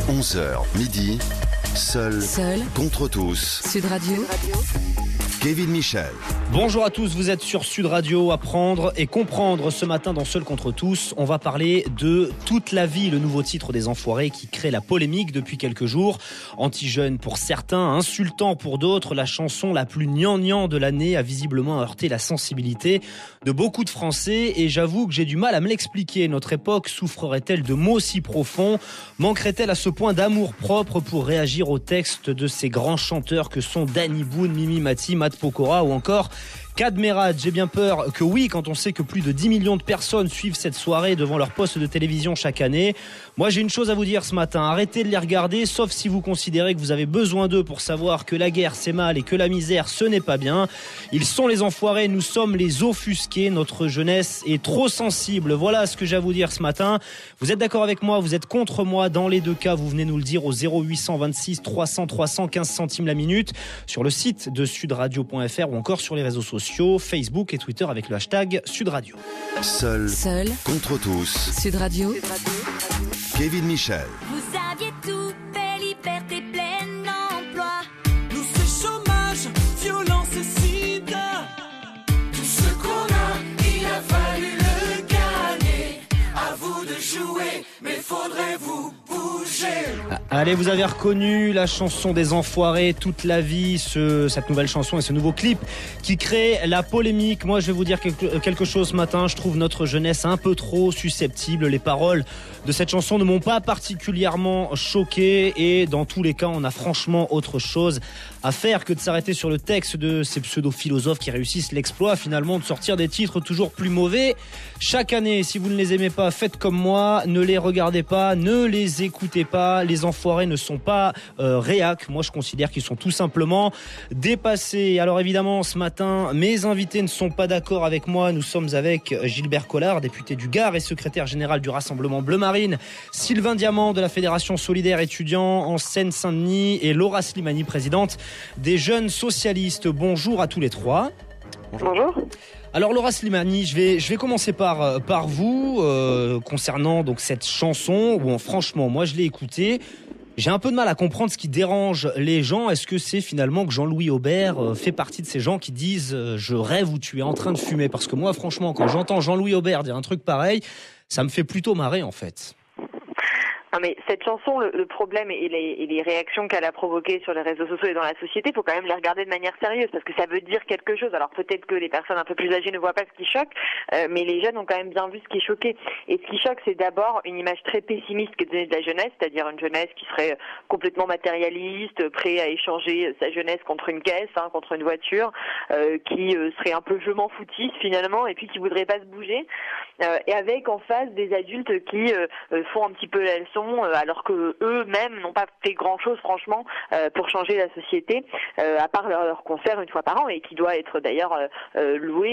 11h midi, seul contre tous. Sud Radio. Kevin Michel. Bonjour à tous, vous êtes sur Sud Radio. Apprendre et comprendre ce matin dans Seul contre tous. On va parler de Toute la vie, le nouveau titre des Enfoirés qui crée la polémique depuis quelques jours. Anti-jeune pour certains, insultant pour d'autres, la chanson la plus gnangnan de l'année a visiblement heurté la sensibilité de beaucoup de Français. Et j'avoue que j'ai du mal à me l'expliquer. Notre époque souffrerait-elle de mots si profonds? Manquerait-elle à ce point d'amour propre pour réagir au texte de ces grands chanteurs que sont Danny Boone, Mimi Mati, Matt Pokora ou encore Kad Merad? J'ai bien peur que oui, quand on sait que plus de 10 millions de personnes suivent cette soirée devant leur poste de télévision chaque année. Moi, j'ai une chose à vous dire ce matin. Arrêtez de les regarder, sauf si vous considérez que vous avez besoin d'eux pour savoir que la guerre, c'est mal et que la misère, ce n'est pas bien. Ils sont les enfoirés, nous sommes les offusqués. Notre jeunesse est trop sensible. Voilà ce que j'ai à vous dire ce matin. Vous êtes d'accord avec moi? Vous êtes contre moi? Dans les deux cas, vous venez nous le dire au 0826 300 300 15 centimes la minute sur le site de sudradio.fr ou encore sur les réseaux sociaux. Facebook et Twitter avec le hashtag Sud Radio. Seul contre tous. Sud Radio. Kevin Michel. Vous aviez tout, paix, liberté, plein emploi. Nous c'est chômage, violence et sida. Tout ce qu'on a, il a fallu le gagner. À vous de jouer, mais faudrait vous bouger. Allez, vous avez reconnu la chanson des Enfoirés, Toute la vie, cette nouvelle chanson et ce nouveau clip qui crée la polémique. Moi, je vais vous dire quelque chose ce matin. Je trouve notre jeunesse un peu trop susceptible. Les paroles de cette chanson ne m'ont pas particulièrement choqué et dans tous les cas, on a franchement autre chose à faire que de s'arrêter sur le texte de ces pseudo-philosophes qui réussissent l'exploit finalement de sortir des titres toujours plus mauvais chaque année. Si vous ne les aimez pas, faites comme moi, ne les regardez pas, ne les écoutez pas. Les Enfoirés ne sont pas réac. Moi, je considère qu'ils sont tout simplement dépassés. Alors évidemment, ce matin, mes invités ne sont pas d'accord avec moi. Nous sommes avec Gilbert Collard, député du Gard et secrétaire général du Rassemblement Bleu Marine, Sylvain Diamant de la Fédération Solidaire Étudiants en Seine-Saint-Denis et Laura Slimani, présidente des Jeunes Socialistes. Bonjour à tous les trois. Bonjour. Alors Laura Slimani, je vais commencer par vous concernant donc cette chanson où franchement moi je l'ai écoutée. J'ai un peu de mal à comprendre ce qui dérange les gens. Est-ce que c'est finalement que Jean-Louis Aubert fait partie de ces gens qui disent je rêve ou tu es en train de fumer? Parce que moi franchement quand j'entends Jean-Louis Aubert dire un truc pareil, ça me fait plutôt marrer en fait. Non mais cette chanson, le problème et les réactions qu'elle a provoquées sur les réseaux sociaux et dans la société, il faut quand même les regarder de manière sérieuse parce que ça veut dire quelque chose. Alors peut-être que les personnes un peu plus âgées ne voient pas ce qui choque, mais les jeunes ont quand même bien vu ce qui choquait. Et ce qui choque, c'est d'abord une image très pessimiste que donnait de la jeunesse, c'est-à-dire une jeunesse qui serait complètement matérialiste, prêt à échanger sa jeunesse contre une caisse, contre une voiture, qui serait un peu je m'en foutiste finalement, et puis qui voudrait pas se bouger, et avec en face des adultes qui font un petit peu la leçon, alors que eux-mêmes n'ont pas fait grand-chose franchement pour changer la société, à part leur concert une fois par an et qui doit être d'ailleurs loué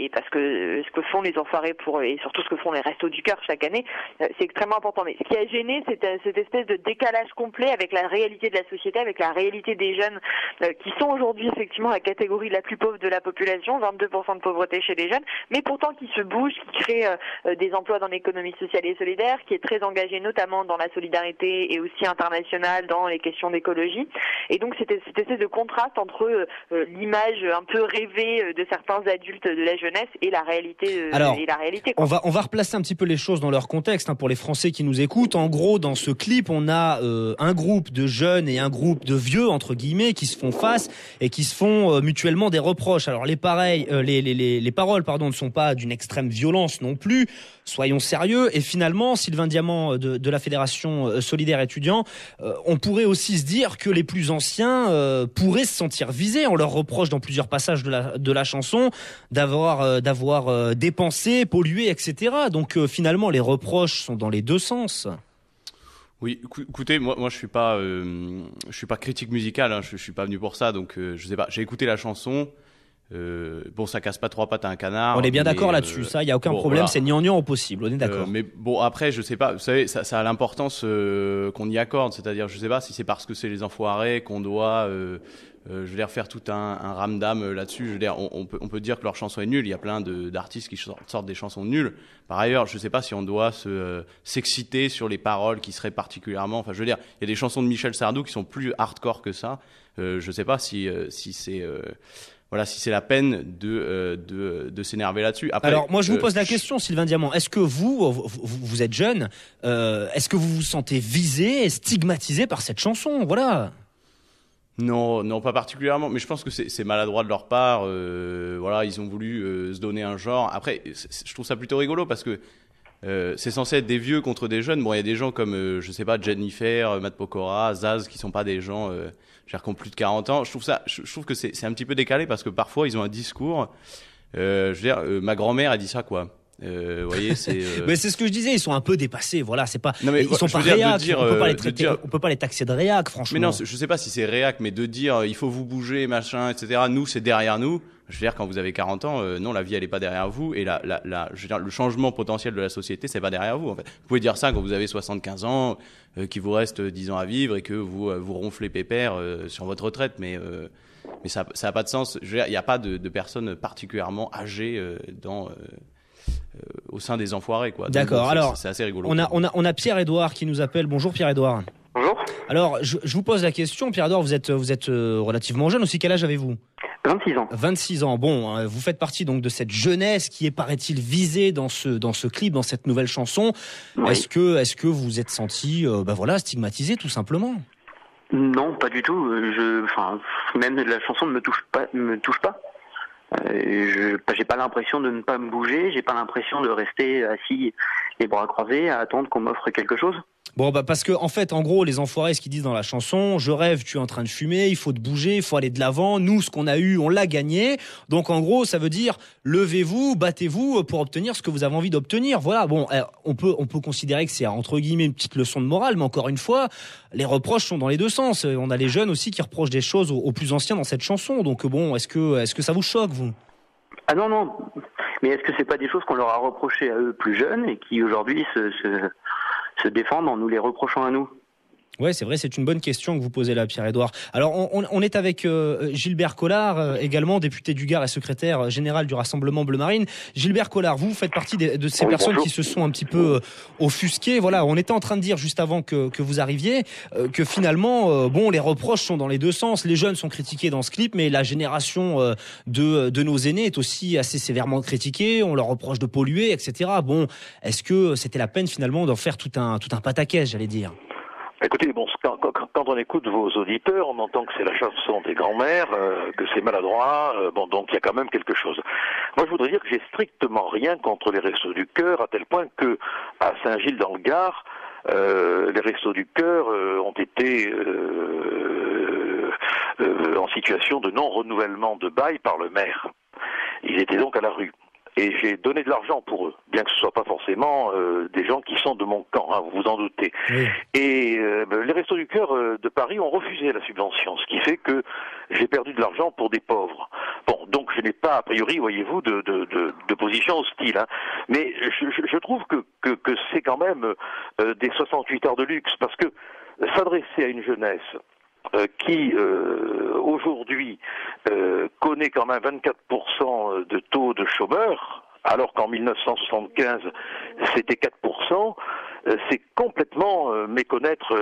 et parce que ce que font les Enfoirés et surtout ce que font les Restos du Cœur chaque année, c'est extrêmement important. Mais ce qui a gêné, c'est cette espèce de décalage complet avec la réalité de la société, avec la réalité des jeunes qui sont aujourd'hui effectivement la catégorie la plus pauvre de la population, 22% de pauvreté chez les jeunes, mais pourtant qui se bougent, qui créent des emplois dans l'économie sociale et solidaire, qui est très engagé notamment dans la solidarité et aussi internationale dans les questions d'écologie. Et donc c'était cette espèce de contraste entre l'image un peu rêvée de certains adultes de la jeunesse et la réalité. Alors, et la réalité, quoi. On va replacer un petit peu les choses dans leur contexte pour les Français qui nous écoutent. En gros, dans ce clip, on a un groupe de jeunes et un groupe de vieux entre guillemets qui se font face et qui se font mutuellement des reproches. Alors les paroles ne sont pas d'une extrême violence non plus. Soyons sérieux. Et finalement, Sylvain Diamant de la Fédération Solidaire Étudiants, on pourrait aussi se dire que les plus anciens pourraient se sentir visés. On leur reproche dans plusieurs passages de la chanson d'avoir dépensé, pollué, etc. Donc finalement, les reproches sont dans les deux sens. Oui, écoutez, moi je suis pas critique musicale, je suis pas venu pour ça, donc je sais pas. J'ai écouté la chanson. Bon, ça casse pas trois pattes à un canard. On est bien d'accord là-dessus, ça, il y a aucun problème, voilà. C'est gnangnan au possible, on est d'accord. Mais bon, après, je sais pas, vous savez, ça a l'importance qu'on y accorde, c'est-à-dire, je sais pas si c'est parce que c'est les Enfoirés qu'on doit je veux dire, faire tout un ramdam là-dessus. Je veux dire, on peut dire que leur chanson est nulle. Il y a plein d'artistes qui sortent des chansons nulles. Par ailleurs, je sais pas si on doit s'exciter sur les paroles qui seraient particulièrement. Enfin, je veux dire, il y a des chansons de Michel Sardou qui sont plus hardcore que ça. Je sais pas si c'est voilà, si c'est la peine de s'énerver là-dessus. Après, alors moi je vous pose la question, Sylvain Diamant. Est-ce que vous êtes jeune, est-ce que vous vous sentez visé et stigmatisé par cette chanson? Voilà. Non, pas particulièrement, mais je pense que c'est maladroit de leur part. Voilà, ils ont voulu se donner un genre. Après, je trouve ça plutôt rigolo parce que c'est censé être des vieux contre des jeunes. Bon, il y a des gens comme, je sais pas, Jennifer, Matt Pokora, Zaz, qui sont pas des gens qui ont plus de 40 ans. Je trouve que c'est un petit peu décalé parce que parfois ils ont un discours. Je veux dire, ma grand-mère a dit ça, quoi. Vous voyez, c'est. Mais c'est ce que je disais, ils sont un peu dépassés. Voilà, c'est pas. Non, mais, ils sont pas réac. On peut pas les taxer de réac, franchement. Mais non, je sais pas si c'est réac, mais de dire il faut vous bouger, machin, etc. Nous, c'est derrière nous. Je veux dire, quand vous avez 40 ans, non, la vie elle est pas derrière vous, et je veux dire, le changement potentiel de la société, c'est pas derrière vous. En fait, vous pouvez dire ça quand vous avez 75 ans, qu'il vous reste 10 ans à vivre et que vous ronflez pépère sur votre retraite, mais ça a pas de sens. Je veux dire, il y a pas de personnes particulièrement âgées au sein des enfoirés, quoi. D'accord. Alors, c'est assez rigolo. On a Pierre-Édouard qui nous appelle. Bonjour Pierre-Édouard. Bonjour. Alors, je vous pose la question, Pierre-Édouard, vous êtes relativement jeune aussi. Quel âge avez-vous? 26 ans. 26 ans. Bon, vous faites partie donc de cette jeunesse qui est, paraît-il, visée dans ce clip, dans cette nouvelle chanson. Oui. Est-ce que vous vous êtes senti, stigmatisé, tout simplement? Non, pas du tout. Même la chanson ne me touche pas. J'ai pas l'impression de ne pas me bouger. J'ai pas l'impression de rester assis, les bras croisés, à attendre qu'on m'offre quelque chose. Bon, parce que, en fait, en gros, les enfoirés, ce qu'ils disent dans la chanson, je rêve, tu es en train de fumer, il faut te bouger, il faut aller de l'avant, nous, ce qu'on a eu, on l'a gagné. Donc, en gros, ça veut dire, levez-vous, battez-vous pour obtenir ce que vous avez envie d'obtenir. Voilà. Bon, on peut considérer que c'est, entre guillemets, une petite leçon de morale, mais encore une fois, les reproches sont dans les deux sens. On a les jeunes aussi qui reprochent des choses aux plus anciens dans cette chanson. Donc, bon, est-ce que ça vous choque, vous? Ah non. Mais est-ce que c'est pas des choses qu'on leur a reprochées à eux plus jeunes et qui, aujourd'hui, se défendent en nous les reprochant à nous? Ouais, c'est vrai, c'est une bonne question que vous posez là, Pierre-Édouard. Alors, on est avec Gilbert Collard, également député du Gard et secrétaire général du Rassemblement Bleu Marine. Gilbert Collard, vous faites partie de ces personnes qui se sont un petit peu offusquées. Voilà, on était en train de dire juste avant que vous arriviez que finalement, les reproches sont dans les deux sens. Les jeunes sont critiqués dans ce clip, mais la génération de nos aînés est aussi assez sévèrement critiquée. On leur reproche de polluer, etc. Bon, est-ce que c'était la peine finalement d'en faire tout un pataquès, j'allais dire? Écoutez, quand on écoute vos auditeurs, on entend que c'est la chanson des grands-mères, que c'est maladroit, donc il y a quand même quelque chose. Moi, je voudrais dire que j'ai strictement rien contre les Restos du Cœur, à tel point que à Saint-Gilles dans le Gard, les Restos du Cœur ont été en situation de non-renouvellement de bail par le maire. Ils étaient donc à la rue. Et j'ai donné de l'argent pour eux, bien que ce soit pas forcément des gens qui sont de mon camp, hein, vous vous en doutez. Oui. Et les Restos du Cœur de Paris ont refusé la subvention, ce qui fait que j'ai perdu de l'argent pour des pauvres. Bon, donc je n'ai pas, a priori, voyez-vous, de position hostile. Hein. Mais je trouve que c'est quand même des 68 heures de luxe, parce que s'adresser à une jeunesse qui aujourd'hui connaît quand même 24% de taux de chômeurs, alors qu'en 1975 c'était 4%, c'est complètement méconnaître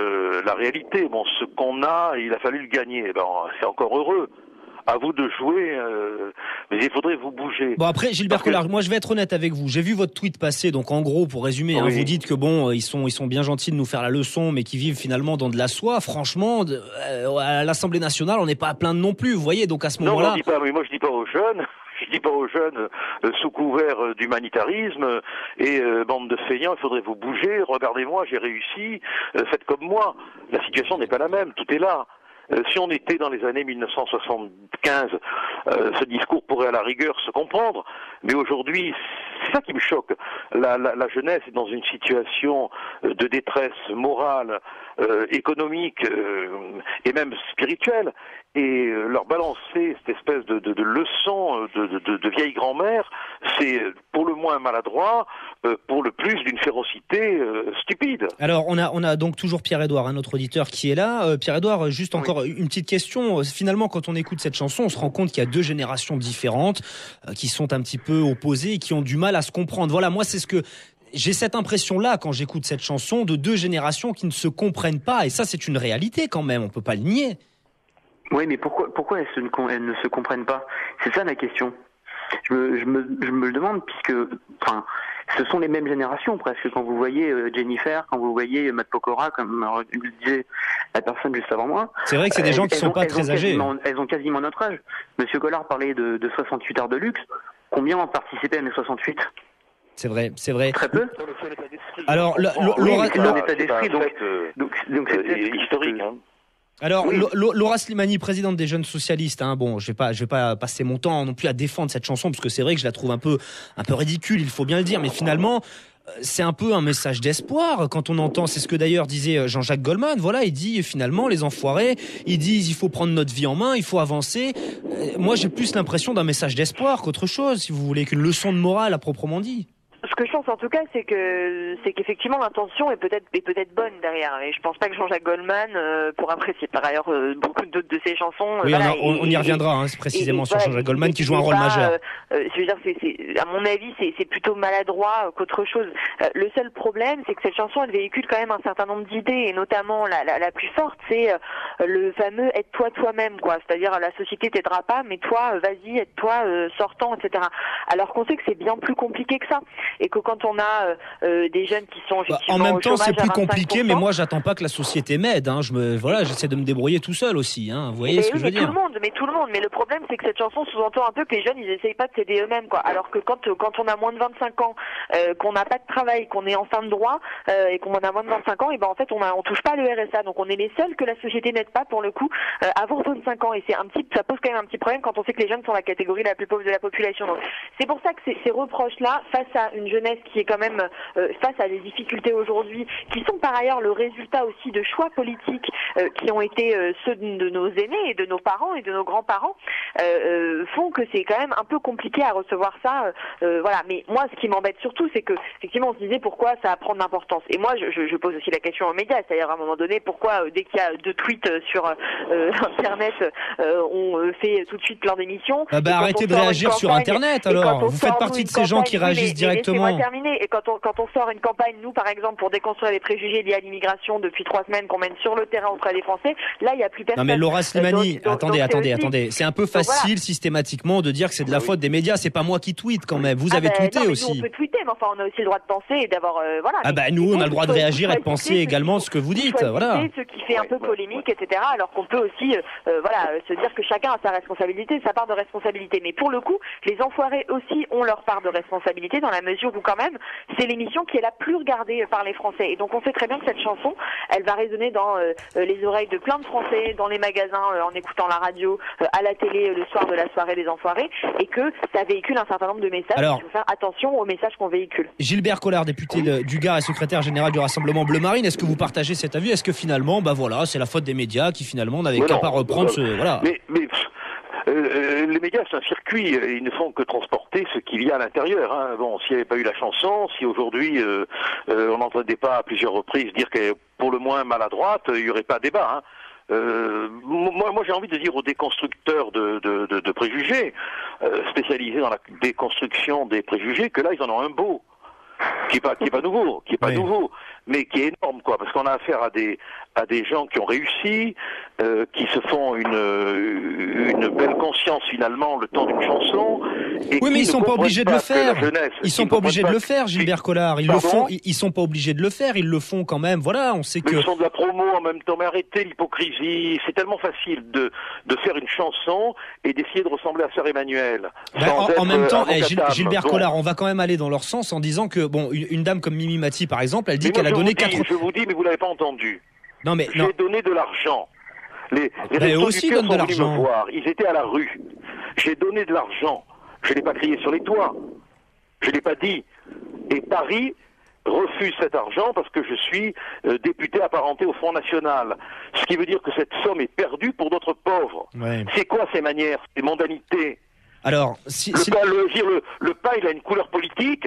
la réalité. Bon, ce qu'on a, il a fallu le gagner. C'est encore heureux. À vous de jouer, mais il faudrait vous bouger. Bon, après, Gilbert Collard, moi je vais être honnête avec vous. J'ai vu votre tweet passer, donc en gros, pour résumer, oui. Vous dites que ils sont bien gentils de nous faire la leçon, mais qui vivent finalement dans de la soie. Franchement, à l'Assemblée nationale, on n'est pas à plaindre non plus, vous voyez. Donc à ce moment-là, moi je dis pas aux jeunes. Je dis pas aux jeunes, sous couvert d'humanitarisme et bande de feignants, il faudrait vous bouger. Regardez-moi, j'ai réussi. Faites comme moi. La situation n'est pas la même. Tout est là. Si on était dans les années 1975, ce discours pourrait à la rigueur se comprendre, mais aujourd'hui, c'est ça qui me choque. La jeunesse est dans une situation de détresse morale, économique et même spirituelle. Et leur balancer cette espèce de leçon de vieille grand-mère, c'est pour le moins maladroit, pour le plus d'une férocité stupide. Alors on a donc toujours Pierre-Édouard, un autre auditeur qui est là. Pierre-Édouard, juste encore une petite question. Finalement, quand on écoute cette chanson, on se rend compte qu'il y a deux générations différentes qui sont un petit peu opposées et qui ont du mal à se comprendre. Voilà, moi c'est ce que j'ai cette impression-là quand j'écoute cette chanson de deux générations qui ne se comprennent pas. Et ça, c'est une réalité quand même. On peut pas le nier. Oui, mais pourquoi elles ne se comprennent pas? C'est ça la question. Je me le demande, puisque ce sont les mêmes générations presque. Quand vous voyez Jennifer, quand vous voyez Matt Pokora, comme le disait la personne juste avant moi. C'est vrai que c'est des gens qui sont pas très âgés. Elles ont quasiment notre âge. Monsieur Collard parlait de 68 heures de luxe. Combien ont participé à mes 68? C'est vrai. Très peu. Alors, Laura, l'état d'esprit, donc c'est historique. Alors, oui. Laura Slimani, présidente des Jeunes Socialistes, bon, je vais pas passer mon temps non plus à défendre cette chanson, parce que c'est vrai que je la trouve un peu ridicule, il faut bien le dire, mais finalement, c'est un peu un message d'espoir quand on entend, c'est ce que d'ailleurs disait Jean-Jacques Goldman, voilà, il dit finalement, les enfoirés, ils disent il faut prendre notre vie en main, il faut avancer. Moi, j'ai plus l'impression d'un message d'espoir qu'autre chose, si vous voulez, qu'une leçon de morale à proprement dit. Ce que je pense en tout cas, c'est qu'effectivement l'intention est peut-être bonne derrière. Et je pense pas que Jean-Jacques Goldman pour apprécier par ailleurs beaucoup d'autres de ses chansons. Oui, voilà, on y reviendra précisément sur Jean-Jacques Goldman qui joue un rôle majeur. Je veux dire, à mon avis, c'est plutôt maladroit qu'autre chose. Le seul problème, c'est que cette chanson, elle véhicule quand même un certain nombre d'idées, et notamment la plus forte, c'est le fameux aide-toi toi-même, quoi. C'est-à-dire la société t'aidera pas, mais toi, vas-y, aide-toi, sortant, etc. Alors qu'on sait que c'est bien plus compliqué que ça. Et que quand on a des jeunes qui sont effectivement en même temps, c'est plus 25%, compliqué, mais moi, j'attends pas que la société m'aide. J'essaie de me débrouiller tout seul aussi. Vous voyez ce que je veux dire? Tout le monde. Mais le problème, c'est que cette chanson sous-entend un peu que les jeunes, ils essayent pas de s'aider eux-mêmes, quoi. Alors que quand on a moins de 25 ans, qu'on n'a pas de travail, qu'on est en fin de droit, et qu'on a moins de 25 ans, et en fait, on touche pas le RSA. Donc on est les seuls que la société n'aide pas pour le coup avant 25 ans. Et ça pose quand même un petit problème quand on sait que les jeunes sont la catégorie la plus pauvre de la population. Donc c'est pour ça que ces reproches-là, face à une jeunesse qui est quand même face à des difficultés aujourd'hui, qui sont par ailleurs le résultat aussi de choix politiques qui ont été ceux de nos aînés et de nos parents et de nos grands-parents, font que c'est quand même un peu compliqué à recevoir ça. Voilà. Mais moi, ce qui m'embête surtout, c'est que effectivement, on se disait pourquoi ça va prendre d'importance. Et moi, je pose aussi la question aux médias, c'est-à-dire à un moment donné, pourquoi dès qu'il y a 2 tweets sur Internet, on fait tout de suite plein d'émissions. Arrêtez de réagir sur Internet, alors. Vous faites partie de ces gens qui réagissent directement. Et quand on sort une campagne, nous par exemple, pour déconstruire les préjugés liés à l'immigration depuis 3 semaines qu'on mène sur le terrain auprès des Français, là il n'y a plus personne. Non mais Laura Slimani, attendez. C'est un peu facile systématiquement de dire que c'est de la faute des médias. C'est pas moi qui tweete quand même. Vous avez tweeté aussi. Nous, on peut tweeter, mais enfin on a aussi le droit de penser et d'avoir nous on a le droit de réagir et de penser également ce que vous dites. Voilà. Ce qui fait un peu polémique, etc. Alors qu'on peut aussi se dire que chacun a sa responsabilité, sa part de responsabilité. Mais pour le coup, les enfoirés aussi ont leur part de responsabilité dans la mesure où quand même c'est l'émission qui est la plus regardée par les Français. Et donc on sait très bien que cette chanson, elle va résonner dans les oreilles de plein de Français, dans les magasins, en écoutant la radio, à la télé le soir de la soirée des enfoirés, et que ça véhicule un certain nombre de messages. Alors, il faut faire attention aux messages qu'on véhicule. Gilbert Collard, député du Gard et secrétaire général du Rassemblement Bleu Marine, est-ce que vous partagez cet avis? Est-ce que finalement, c'est la faute des médias qui finalement n'avaient qu'à pas reprendre les médias, c'est un circuit, ils ne font que transporter ce qu'il y a à l'intérieur. Bon, s'il n'y avait pas eu la chanson, si aujourd'hui on n'entendait pas à plusieurs reprises dire qu'elle est pour le moins maladroite, il n'y aurait pas débat. Moi j'ai envie de dire aux déconstructeurs de préjugés, spécialisés dans la déconstruction des préjugés, que là ils en ont un beau. Qui est pas nouveau, mais qui est énorme, quoi, parce qu'on a affaire à des gens qui ont réussi, qui se font une belle conscience finalement le temps d'une chanson. Oui, mais ils sont pas obligés de le faire. Ils sont pas obligés de le faire, Gilbert Collard. Ils le font. Ils sont pas obligés de le faire. Ils le font quand même. Voilà, on sait que. Ils font de la promo en même temps. Mais arrêtez l'hypocrisie. C'est tellement facile de faire une chanson et d'essayer de ressembler à Sœur Emmanuelle. En même temps, Gilbert Collard, on va quand même aller dans leur sens en disant que une dame comme Mimi Mati, par exemple, elle dit qu'elle a donné 4. Je vous dis, mais vous l'avez pas entendu. Non, mais j'ai donné de l'argent. Les Restos aussi du Cœur sont venus me voir. Ils étaient à la rue. J'ai donné de l'argent. Je l'ai pas crié sur les toits. Je l'ai pas dit. Et Paris refuse cet argent parce que je suis député apparenté au Front National. Ce qui veut dire que cette somme est perdue pour d'autres pauvres. Ouais. C'est quoi ces manières, ces mondanités? Alors, le pain, il a une couleur politique.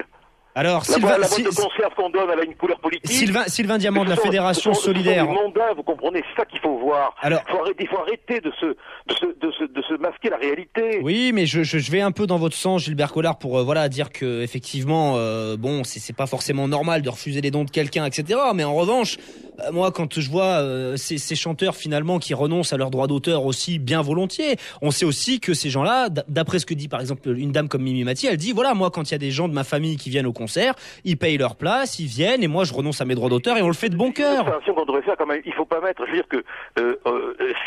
Alors, la boîte de conserve qu'on donne, elle a une couleur politique. Sylvain Diamant de la Fédération Solidaire. C'est mondain, vous comprenez, c'est ça qu'il faut voir. Alors, il faut arrêter de se masquer la réalité. Oui, mais je vais un peu dans votre sens, Gilbert Collard, pour dire que effectivement, bon, c'est pas forcément normal de refuser les dons de quelqu'un, etc. Mais en revanche, moi, quand je vois ces chanteurs finalement qui renoncent à leurs droits d'auteur aussi bien volontiers, on sait aussi que ces gens-là, d'après ce que dit par exemple une dame comme Mimi Mati, elle dit voilà, moi, quand il y a des gens de ma famille qui viennent au concert, ils payent leur place, ils viennent, et moi je renonce à mes droits d'auteur et on le fait de bon cœur. L'observation qu'on devrait faire quand même, il faut pas mettre, je veux dire que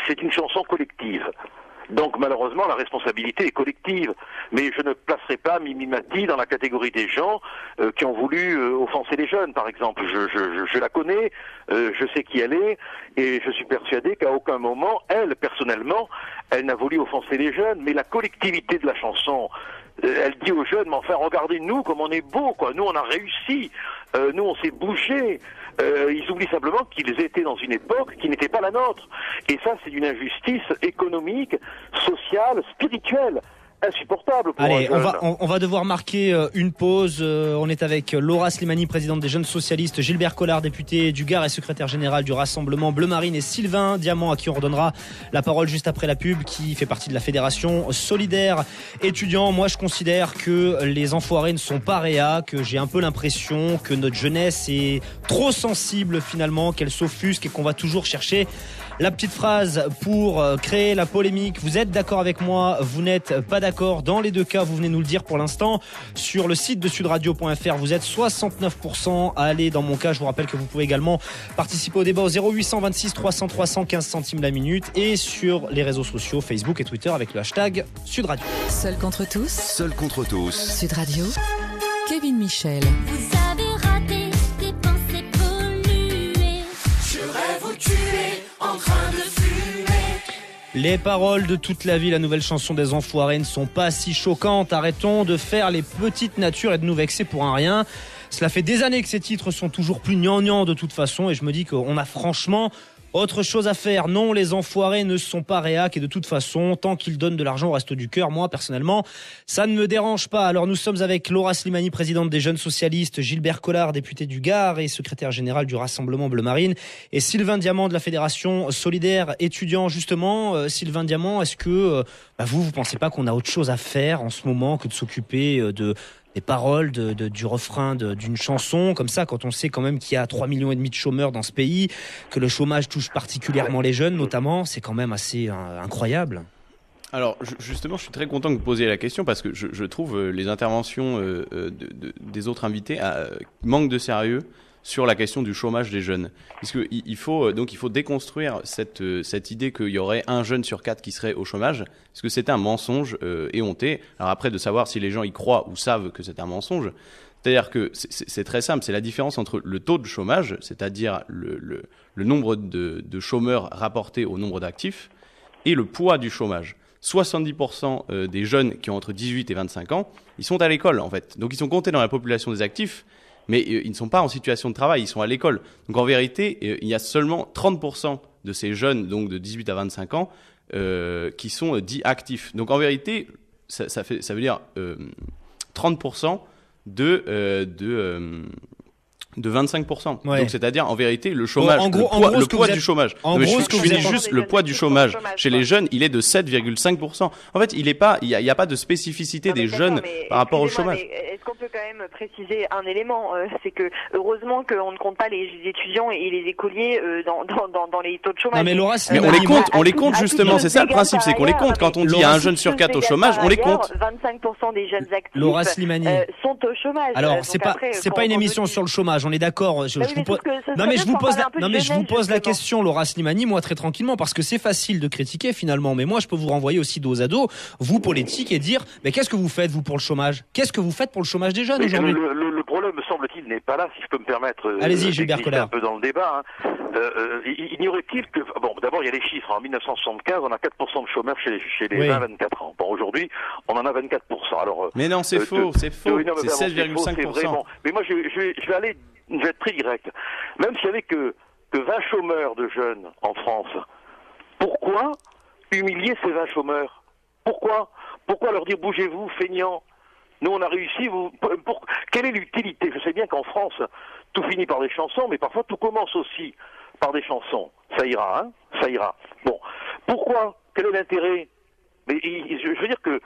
c'est une chanson collective. Donc malheureusement la responsabilité est collective. Mais je ne placerai pas Mimi Mati dans la catégorie des gens qui ont voulu offenser les jeunes, par exemple. Je la connais, je sais qui elle est, et je suis persuadé qu'à aucun moment, elle, personnellement, elle n'a voulu offenser les jeunes, mais la collectivité de la chanson, elle dit aux jeunes, mais enfin, regardez nous comme on est beau, quoi. Nous, on a réussi. Nous, on s'est bougé. Ils oublient simplement qu'ils étaient dans une époque qui n'était pas la nôtre. Et ça, c'est une injustice économique, sociale, spirituelle. Insupportable pour Allez, un jeune. on va devoir marquer une pause. On est avec Laura Slimani, présidente des Jeunes Socialistes, Gilbert Collard, député du Gard et secrétaire général du Rassemblement Bleu Marine, et Sylvain Diamant, à qui on redonnera la parole juste après la pub, qui fait partie de la Fédération Solidaire Étudiants. Moi, je considère que les enfoirés ne sont pas réa, que j'ai un peu l'impression que notre jeunesse est trop sensible finalement, qu'elle s'offusque et qu'on va toujours chercher la petite phrase pour créer la polémique. Vous êtes d'accord avec moi, vous n'êtes pas d'accord. Dans les deux cas, vous venez nous le dire pour l'instant sur le site de sudradio.fr. Vous êtes 69% à aller. Dans mon cas, je vous rappelle que vous pouvez également participer au débat au 0826 300 315 centimes la minute, et sur les réseaux sociaux Facebook et Twitter avec le hashtag Sud Radio. Seul contre tous. Seul contre tous. Sud Radio. Kevin Michel. Vous avez raté des pensées polluées. Je rêve où tu es en train de fumer. Les paroles de toute la vie, la nouvelle chanson des Enfoirés, ne sont pas si choquantes. Arrêtons de faire les petites natures et de nous vexer pour un rien. Cela fait des années que ces titres sont toujours plus gnangnans de toute façon, et je me dis qu'on a franchement autre chose à faire. Non, les Enfoirés ne sont pas réac, et de toute façon, tant qu'ils donnent de l'argent au Resto du Cœur, moi personnellement, ça ne me dérange pas. Alors nous sommes avec Laura Slimani, présidente des Jeunes Socialistes, Gilbert Collard, député du Gard et secrétaire général du Rassemblement Bleu Marine, et Sylvain Diamant de la Fédération Solidaire Étudiants. Justement, Sylvain Diamant, est-ce que vous pensez pas qu'on a autre chose à faire en ce moment que de s'occuper des paroles du refrain d'une chanson comme ça, quand on sait quand même qu'il y a 3,5 millions de chômeurs dans ce pays, que le chômage touche particulièrement les jeunes notamment, c'est quand même assez incroyable. Alors justement, je suis très content que vous posiez la question, parce que je trouve les interventions des autres invités manquent de sérieux sur la question du chômage des jeunes. Parce que il faut déconstruire cette idée qu'il y aurait un jeune sur 4 qui serait au chômage, parce que c'est un mensonge éhonté. Alors après, de savoir si les gens y croient ou savent que c'est un mensonge, c'est-à-dire que c'est très simple, c'est la différence entre le taux de chômage, c'est-à-dire le nombre de chômeurs rapporté au nombre d'actifs, et le poids du chômage. 70% des jeunes qui ont entre 18 et 25 ans, ils sont à l'école en fait. Donc ils sont comptés dans la population des actifs, mais ils ne sont pas en situation de travail, ils sont à l'école. Donc en vérité, il y a seulement 30% de ces jeunes, donc de 18 à 25 ans, qui sont dits actifs. Donc en vérité, ça veut dire 30% de 25%. Ouais. Donc c'est-à-dire en vérité le chômage, le poids du chômage. Je finis juste le poids du chômage chez les jeunes, il est de 7,5%. En fait, il y a pas de spécificité des jeunes par rapport au chômage. Est-ce qu'on peut quand même préciser un élément, c'est que heureusement qu'on ne compte pas les étudiants et les écoliers dans les taux de chômage. Non mais Laura, mais on les compte justement, c'est ça le principe, c'est qu'on les compte. Quand on dit un jeune sur 4 au chômage, on les compte. 25% des jeunes actifs Laura Slimani sont au chômage. Alors c'est pas une émission sur le chômage, on est d'accord. Je vous pose la question, Laura Slimani, moi très tranquillement, parce que c'est facile de critiquer finalement, mais moi je peux vous renvoyer aussi dos à dos, vous politiques, et dire mais qu'est-ce que vous faites vous pour le chômage ? Qu'est-ce que vous faites pour le chômage des jeunes aujourd'hui ? Le problème, me semble-t-il, n'est pas là, si je peux me permettre. Allez-y, Gilbert Collard. Un peu dans le débat. ignorait-il que... Bon, d'abord, il y a les chiffres. En 1975, on a 4% de chômeurs chez les 20-24 ans. Bon, aujourd'hui, on en a 24%. Alors, mais non, c'est faux, c'est faux. Non, c'est 16,5%. Mais moi, je vais être très direct. Même s'il n'y avait que 20 chômeurs de jeunes en France, pourquoi humilier ces 20 chômeurs? Pourquoi leur dire bougez-vous, feignants? Nous, on a réussi. Quelle est l'utilité? Je sais bien qu'en France, tout finit par des chansons, mais parfois tout commence aussi par des chansons. Ça ira, hein? Ça ira. Bon. Pourquoi? Quel est l'intérêt? Mais je veux dire que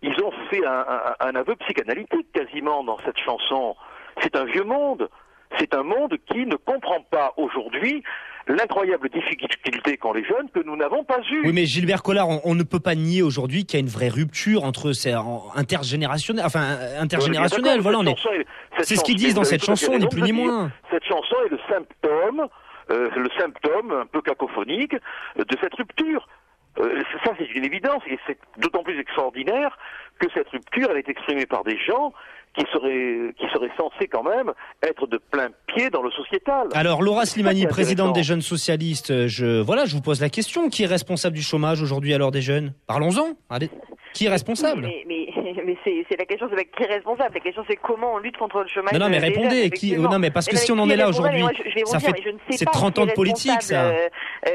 ils ont fait un aveu psychanalytique quasiment dans cette chanson. C'est un vieux monde. C'est un monde qui ne comprend pas aujourd'hui l'incroyable difficulté qu'ont les jeunes que nous n'avons pas eue. Oui, mais Gilbert Collard, on ne peut pas nier aujourd'hui qu'il y a une vraie rupture entre intergénérationnelle. Voilà, c'est ce qu'ils disent dans cette chanson, ni plus ni moins. Cette chanson est le symptôme un peu cacophonique de cette rupture. Ça, c'est une évidence, et c'est d'autant plus extraordinaire que cette rupture, elle est exprimée par des gens qui seraient censés quand même être de plein pied dans le sociétal. Alors, Laura Slimani, présidente des Jeunes Socialistes, je vous pose la question. Qui est responsable du chômage aujourd'hui alors des jeunes? Parlons-en. Allez. Qui est responsable? Mais c'est la question, c'est pas qui est responsable. La question, c'est comment on lutte contre le chômage. Non, mais répondez. Non, mais parce que si on en est là aujourd'hui, ça fait c'est 30 ans de politique, ça.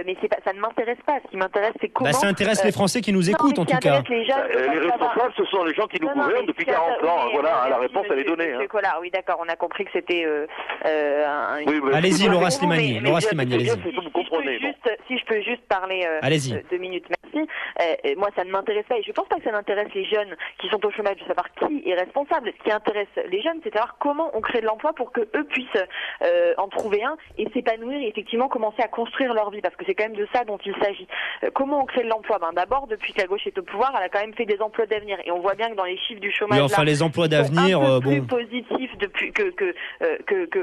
Mais ça ne m'intéresse pas. Ce qui m'intéresse, c'est comment. Ça intéresse les Français qui nous écoutent, en tout cas. Les responsables, ce sont les gens qui nous gouvernent depuis 40 ans. Voilà, la réponse, elle est donnée. Monsieur Collard, oui, d'accord, on a compris que c'était. Allez-y, Laura Slimani. Laura Slimani, allez-y. Si je peux juste parler 2 minutes, merci. Moi, ça ne m'intéresse pas, et je pense pas que ça n'intéresse les jeunes qui sont au chômage de savoir qui est responsable. Ce qui intéresse les jeunes, c'est de savoir comment on crée de l'emploi pour que eux puissent en trouver un et s'épanouir et effectivement commencer à construire leur vie, parce que c'est quand même de ça dont il s'agit. Comment on crée de l'emploi? D'abord, depuis que la gauche est au pouvoir, elle a quand même fait des emplois d'avenir, et on voit bien que dans les chiffres du chômage, les emplois d'avenir, plus positifs depuis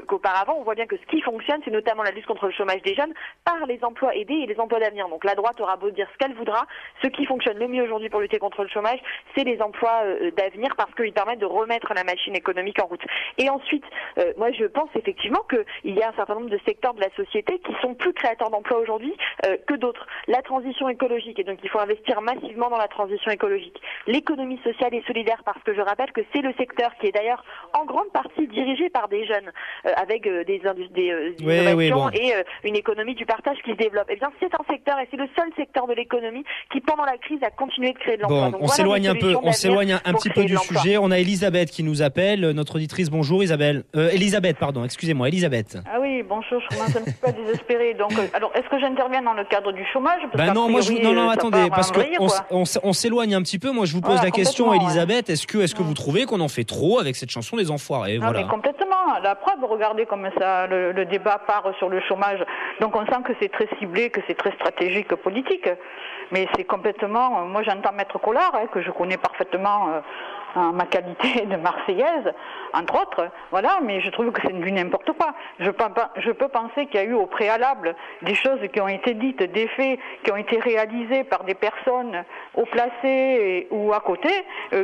qu'auparavant. On voit bien que ce qui fonctionne, c'est notamment la lutte contre le chômage des jeunes par les emplois aidés et les emplois d'avenir. Donc la droite aura beau dire ce qu'elle voudra, ce qui fonctionne le mieux aujourd'hui pour lutter contre le chômage, c'est les emplois d'avenir, parce qu'ils permettent de remettre la machine économique en route. Et ensuite, moi je pense effectivement qu'il y a un certain nombre de secteurs de la société qui sont plus créateurs d'emplois aujourd'hui que d'autres. La transition écologique, et donc il faut investir massivement dans la transition écologique. L'économie sociale et solidaire, parce que je rappelle que c'est le secteur qui est d'ailleurs en grande partie dirigé par des jeunes, avec des innovations et une économie du partage qui se développe. Eh bien, c'est un secteur, et c'est le seul secteur de l'économie qui, pendant la crise, a continué de créer de l'emploi. Donc, on s'éloigne un petit peu du sujet. On a Elisabeth qui nous appelle, notre auditrice. Bonjour Isabelle. Elisabeth, pardon, excusez-moi, Elisabeth. Ah oui, bonjour, je commence un petit peu à désespérer. Donc, alors, est-ce que j'interviens dans le cadre du chômage? Non, attendez, parce qu'on s'éloigne un petit peu. Moi, je vous pose la question, Elisabeth. Est-ce que vous trouvez qu'on en fait trop avec cette chanson des Enfoirés? Voilà. Mais complètement. La preuve, regardez comme ça, le débat part sur le chômage. Donc, on sent que c'est très ciblé, que c'est très stratégique, politique. Mais c'est complètement... Moi, j'entends Maître Collard, que je connais parfaitement en ma qualité de Marseillaise, entre autres, voilà, mais je trouve que c'est du n'importe quoi. Je peux penser qu'il y a eu au préalable des choses qui ont été dites, des faits qui ont été réalisés par des personnes haut placées ou à côté,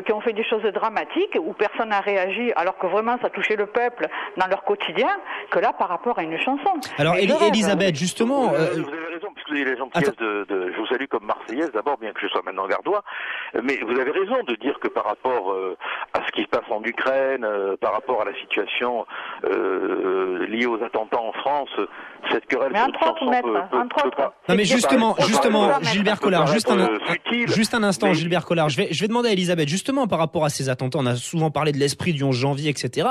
qui ont fait des choses dramatiques, où personne n'a réagi, alors que vraiment ça touchait le peuple dans leur quotidien, que là, par rapport à une chanson. Alors, Elisabeth, justement... Vous avez raison, parce que vous avez les gentillesses je vous salue comme Marseillaise, d'abord, bien que je sois maintenant gardois, mais vous avez raison de dire que par rapport à ce qui se passe en Ukraine, par rapport à la situation liée aux attentats en France, cette querelle... Mais entre autres. Non mais justement, Gilbert Collard, juste un instant, Gilbert Collard, je vais demander à Elisabeth, justement par rapport à ces attentats, on a souvent parlé de l'esprit du 11 janvier, etc.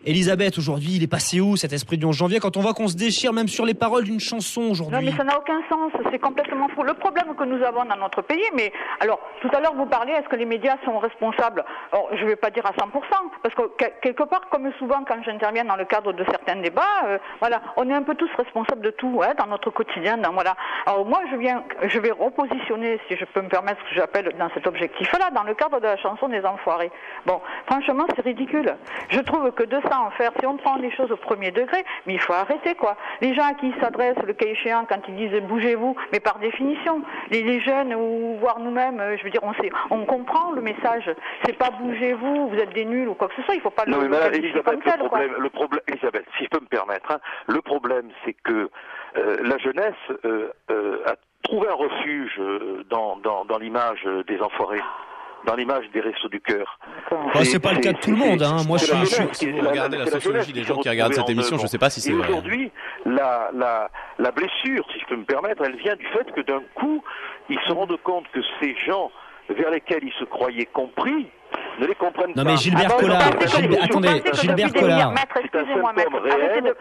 Elisabeth, aujourd'hui, il est passé où cet esprit du 11 janvier, quand on voit qu'on se déchire même sur les paroles d'une chanson aujourd'hui? Non mais ça n'a aucun sens, c'est complètement faux. Le problème que nous avons dans notre pays, mais alors, tout à l'heure vous parlez, est-ce que les médias sont responsables? Alors, je ne vais pas dire à 100%, parce que quelque part, comme souvent quand j'interviens dans le cadre de certains débats, voilà, on est un peu tous responsables de tout, dans notre quotidien, voilà. Alors moi, je vais repositionner, si je peux me permettre, ce que j'appelle dans cet objectif-là, dans le cadre de la chanson des Enfoirés. Bon, franchement, c'est ridicule. Je trouve que de ça en faire, si on prend les choses au premier degré, mais il faut arrêter, quoi. Les gens à qui ils s'adressent, le cas échéant, quand ils disent bougez bougez-vous, mais par définition, les jeunes ou voire nous-mêmes, je veux dire, on comprend le message. C'est pas bougez-vous, vous êtes des nuls ou quoi que ce soit. Il faut pas non, le Elisabeth, comme tel, le problème, Elisabeth, si je peux me permettre, hein, le problème, c'est que la jeunesse a trouvé un refuge dans l'image des enfoirés. Dans l'image des Restos du Cœur. C'est pas le cas de tout le monde. Hein. Moi, si vous regardez la sociologie des gens qui regardent cette émission, je ne sais pas si c'est vrai. Aujourd'hui, la blessure, si je peux me permettre, elle vient du fait que d'un coup, ils se rendent compte que ces gens vers lesquels ils se croyaient compris ne les comprennent pas. Non mais Gilbert Collard, attendez, Gilbert Collard. Maître, excusez-moi, maître,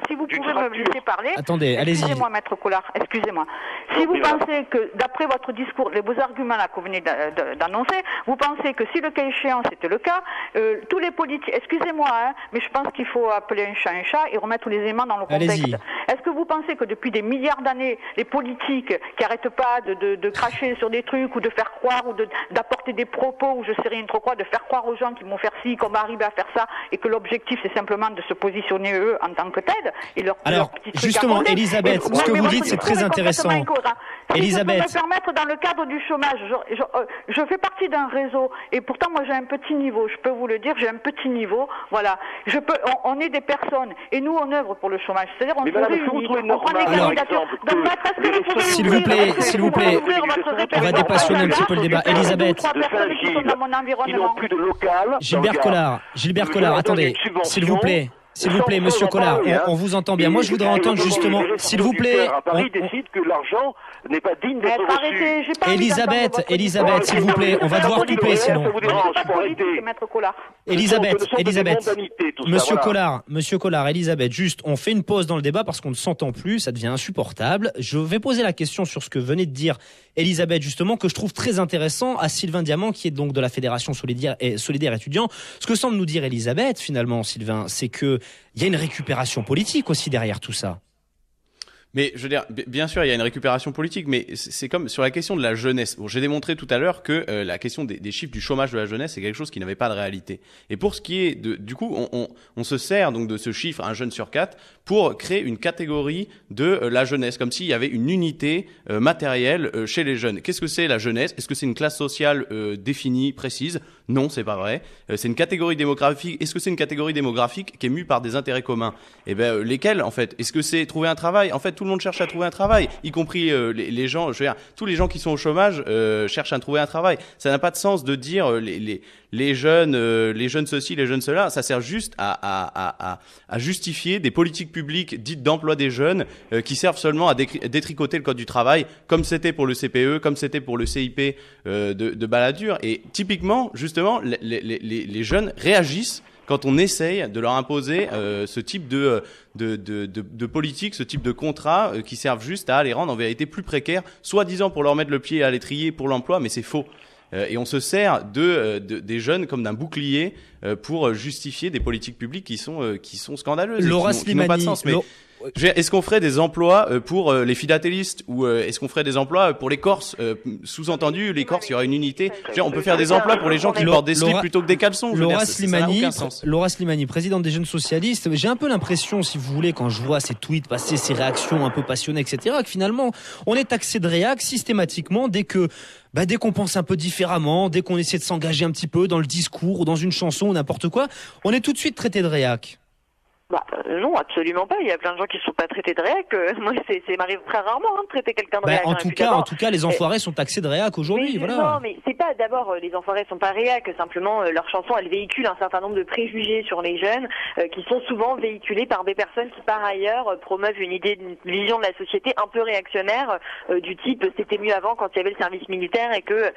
si vous pouvez me laisser parler. Attendez, allez-y. Excusez-moi, maître Collard, excusez-moi. Si vous pensez que, d'après votre discours, les beaux arguments là que vous venez d'annoncer, vous pensez que si le cas échéant c'était le cas, tous les politiques, excusez-moi, hein, mais je pense qu'il faut appeler un chat et remettre tous les éléments dans le contexte. Allez-y. Est-ce que vous pensez que depuis des milliards d'années, les politiques qui arrêtent pas de cracher sur des trucs ou de faire croire ou d'apporter des propos ou je sais rien trop quoi, de faire croire aux gens qui vont faire ci, qu'on va arriver à faire ça, et que l'objectif c'est simplement de se positionner eux en tant que tels et leur petit truc justement, à monter. Elisabeth, ce que vous dites c'est très intéressant. Elisabeth, si je peux me permettre, dans le cadre du chômage, je fais partie d'un réseau et pourtant moi j'ai un petit niveau, je peux vous le dire, j'ai un petit niveau, voilà. On est des personnes et nous on œuvre pour le chômage, c'est-à-dire on se réunit, on prend des candidatures. Donc s'il vous plaît, on va dépassionner un petit peu le débat. Elisabeth, Gilbert Collard, attendez, s'il vous plaît, Monsieur Collard, on vous entend bien. Moi, je voudrais entendre justement, s'il vous plaît. Paris décide que l'argent n'est pas digne d'être reçu. Elisabeth, s'il vous plaît, on va devoir couper sinon. Elisabeth, Monsieur Collard, Elisabeth, juste, on fait une pause dans le débat parce qu'on ne s'entend plus, ça devient insupportable. Je vais poser la question sur ce que venait de dire Elisabeth, justement, que je trouve très intéressant à Sylvain Diamant, qui est donc de la Fédération solidaire étudiant. Ce que semble nous dire Elisabeth, finalement, Sylvain, c'est que il y a une récupération politique aussi derrière tout ça. Mais je veux dire, bien sûr, il y a une récupération politique, mais c'est comme sur la question de la jeunesse. Bon, j'ai démontré tout à l'heure que la question des chiffres du chômage de la jeunesse, c'est quelque chose qui n'avait pas de réalité. Et pour ce qui est du coup, on se sert donc de ce chiffre, un jeune sur 4, pour créer une catégorie de la jeunesse, comme s'il y avait une unité matérielle chez les jeunes. Qu'est-ce que c'est la jeunesse ? Est-ce que c'est une classe sociale définie, précise ? Non, c'est pas vrai. C'est une catégorie démographique. Est-ce que c'est une catégorie démographique qui est mue par des intérêts communs ? Eh ben, lesquels en fait ? Est-ce que c'est trouver un travail ? En fait, tout le monde cherche à trouver un travail, y compris les gens. Je veux dire, tous les gens qui sont au chômage cherchent à trouver un travail. Ça n'a pas de sens de dire les jeunes ceci, les jeunes cela. Ça sert juste à justifier des politiques publiques dites d'emploi des jeunes qui servent seulement à détricoter le code du travail, comme c'était pour le CPE, comme c'était pour le CIP de Balladur. Et typiquement, justement, les jeunes réagissent quand on essaye de leur imposer ce type de politique, ce type de contrat qui servent juste à les rendre en vérité plus précaires, soi-disant pour leur mettre le pied à l'étrier pour l'emploi, mais c'est faux. Et on se sert des jeunes comme d'un bouclier pour justifier des politiques publiques qui sont scandaleuses, qui n'ont pas de sens. Mais est-ce qu'on ferait des emplois pour les philatélistes ou est-ce qu'on ferait des emplois pour les Corses sous-entendu, les Corses, il y aura une unité. On peut faire des emplois pour les gens qui portent des slips plutôt que des caleçons. Laura Slimani, présidente des Jeunes Socialistes, j'ai un peu l'impression, si vous voulez, quand je vois ces tweets passer, ces réactions un peu passionnées, etc., que finalement, on est taxé de réac systématiquement dès qu'on pense un peu différemment, dès qu'on essaie de s'engager un petit peu dans le discours ou dans une chanson ou n'importe quoi, on est tout de suite traité de réac. Non, absolument pas. Il y a plein de gens qui ne sont pas traités de réac. Moi, c'est m'arrive très rarement de traiter quelqu'un de réac. En tout cas, les enfoirés sont taxés de réac aujourd'hui. Voilà. Non, mais c'est pas d'abord les enfoirés sont pas réac. Simplement, leurs chansons, elles véhiculent un certain nombre de préjugés sur les jeunes, qui sont souvent véhiculés par des personnes qui, par ailleurs, promeuvent une vision de la société un peu réactionnaire, du type c'était mieux avant quand il y avait le service militaire et que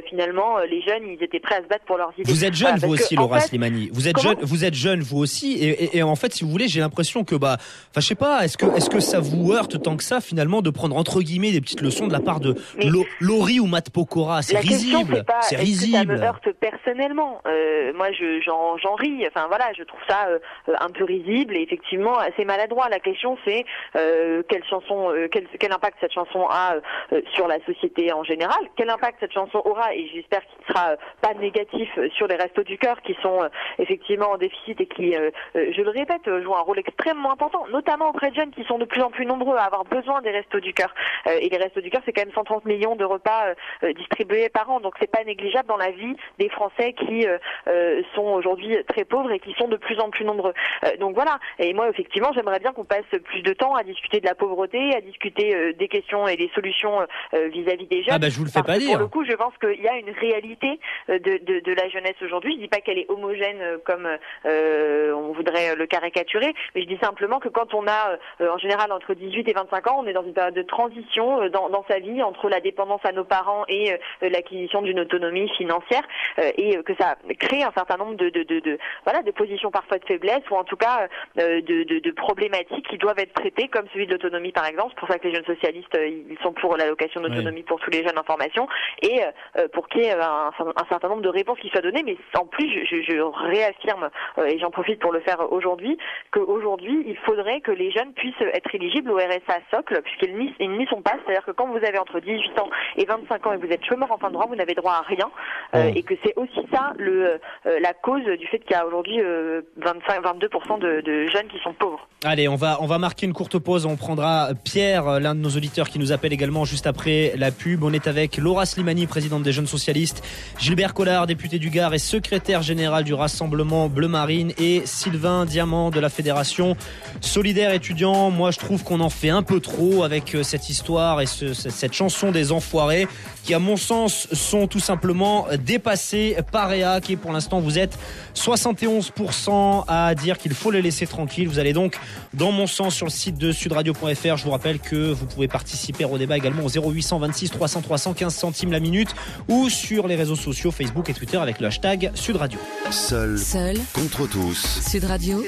finalement les jeunes ils étaient prêts à se battre pour leurs idées. Vous êtes jeune, vous aussi, Laura Slimani. Vous êtes jeune, vous aussi, et en fait, si vous voulez, j'ai l'impression que je sais pas, est-ce que ça vous heurte tant que ça finalement de prendre entre guillemets des petites leçons de la part de Laurie ou Matt Pokora? C'est risible. C'est risible. Ça me heurte personnellement. Moi, j'en ris. Enfin voilà, je trouve ça un peu risible et effectivement assez maladroit. La question c'est quel impact cette chanson a sur la société en général, quel impact cette chanson aura, et j'espère qu'il ne sera pas négatif sur les Restos du Cœur qui sont effectivement en déficit et qui, je le répète, fait joue un rôle extrêmement important, notamment auprès de jeunes qui sont de plus en plus nombreux à avoir besoin des Restos du Cœur. Et les Restos du Cœur, c'est quand même 130 millions de repas distribués par an, donc c'est pas négligeable dans la vie des Français qui sont aujourd'hui très pauvres et qui sont de plus en plus nombreux. Donc voilà. Et moi, effectivement, j'aimerais bien qu'on passe plus de temps à discuter de la pauvreté, à discuter des questions et des solutions vis-à-vis des jeunes. Ah bah je vous le fais pas dire. Pour le coup, je pense qu'il y a une réalité de la jeunesse aujourd'hui. Je dis pas qu'elle est homogène comme on voudrait le caricaturer, mais je dis simplement que quand on a en général entre 18 et 25 ans, on est dans une période de transition dans sa vie entre la dépendance à nos parents et l'acquisition d'une autonomie financière, et que ça crée un certain nombre de positions parfois de faiblesse, ou en tout cas de problématiques qui doivent être traitées, comme celui de l'autonomie par exemple. C'est pour ça que les jeunes socialistes ils sont pour l'allocation d'autonomie pour tous les jeunes en formation, et pour qu'il y ait un certain nombre de réponses qui soient données. Mais en plus, je réaffirme, et j'en profite pour le faire aujourd'hui, qu'aujourd'hui il faudrait que les jeunes puissent être éligibles au RSA socle, puisqu'ils n'y sont pas. C'est-à-dire que quand vous avez entre 18 ans et 25 ans et que vous êtes chômeur en fin de droit, vous n'avez droit à rien, et que c'est aussi ça la cause du fait qu'il y a aujourd'hui 22% de jeunes qui sont pauvres. Allez, on va marquer une courte pause. On prendra Pierre, l'un de nos auditeurs qui nous appelle également juste après la pub. On est avec Laura Slimani, présidente des Jeunes Socialistes, Gilbert Collard, député du Gard et secrétaire général du Rassemblement Bleu Marine, et Sylvain Diamant de la Fédération Solidaire Étudiants. Moi, je trouve qu'on en fait un peu trop avec cette histoire et cette chanson des enfoirés qui, à mon sens, sont tout simplement dépassés par EAC. Et pour l'instant, vous êtes 71% à dire qu'il faut les laisser tranquilles. Vous allez donc dans mon sens sur le site de sudradio.fr. Je vous rappelle que vous pouvez participer au débat également au 0826 300 300 15 centimes la minute, ou sur les réseaux sociaux Facebook et Twitter avec le hashtag Sud Radio. Seul contre tous. Sud Radio.